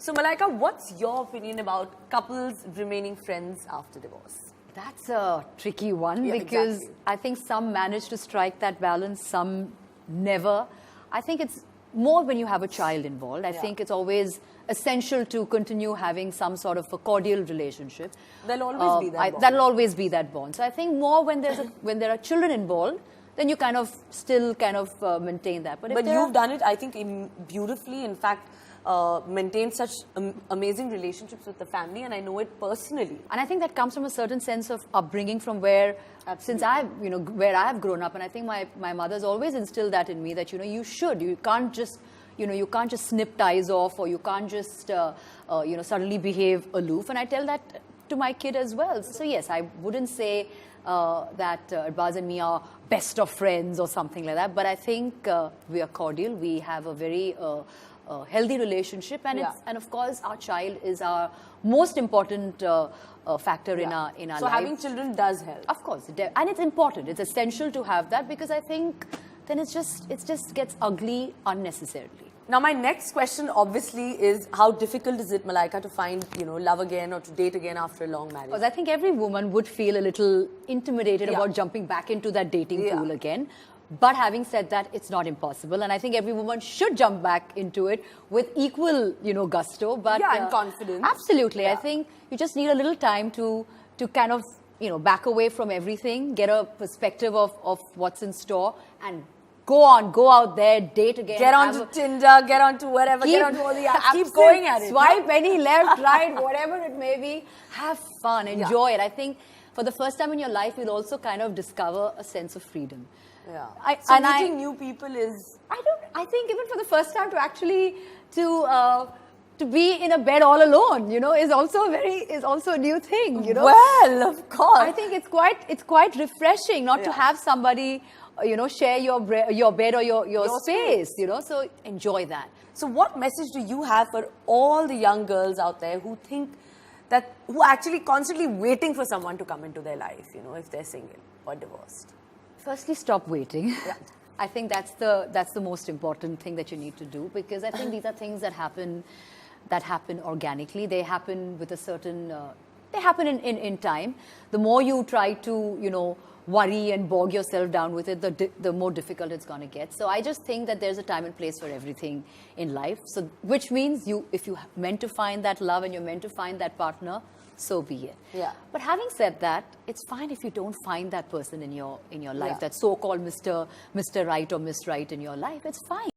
So Malaika, what's your opinion about couples remaining friends after divorce? That's a tricky one because I think some manage to strike that balance, some never. I think it's more when you have a child involved. I think it's always essential to continue having some sort of a cordial relationship. There'll always be that bond. That'll always be that bond. So I think more when when there are children involved, then you kind of still maintain that. But you've done it, I think, beautifully. In fact, maintained such amazing relationships with the family, and I know it personally. And I think that comes from a certain sense of upbringing from where, since where I have grown up, and I think my mother's always instilled that in me, that, you can't just, you can't just snip ties off, or you can't just, suddenly behave aloof. And I tell that to my kid as well. So yes, I wouldn't say that ارباز and me are best of friends or something like that, but I think we are cordial. We have a very healthy relationship, and and of course our child is our most important factor in our life. So having children does help. Of course, and it's important. It's essential to have that, because I think then it just gets ugly unnecessarily. Now, my next question obviously is, how difficult is it, Malaika, to find, love again or to date again after a long marriage? Because I think every woman would feel a little intimidated about jumping back into that dating pool again. But having said that, it's not impossible. And I think every woman should jump back into it with equal, gusto. But, and confidence. Absolutely. I think you just need a little time to kind of, back away from everything, get a perspective of what's in store, and go out there, date again. Get onto Tinder, get onto whatever, get onto all the apps. Keep going at it. Swipe any left, right, whatever it may be. Have fun, enjoy it. I think for the first time in your life, you'll also kind of discover a sense of freedom. Yeah. So meeting new people is... I think even for the first time to actually, to be in a bed all alone, is also a new thing, Well, of course. I think it's quite refreshing not to have somebody, share your bed or your space, so enjoy that. So what message do you have for all the young girls out there who who are actually constantly waiting for someone to come into their life, if they're single or divorced? Firstly, stop waiting. I think that's the most important thing that you need to do, because I think these are things that happen organically. They happen with a certain, they happen in time. The more you try to, worry and bog yourself down with it, the more difficult it's going to get. So I just think that there's a time and place for everything in life. So, which means if you're meant to find that love and you're meant to find that partner, so be it. But having said that, it's fine if you don't find that person in your life, that so-called Mr. Right or Miss Right in your life. It's fine.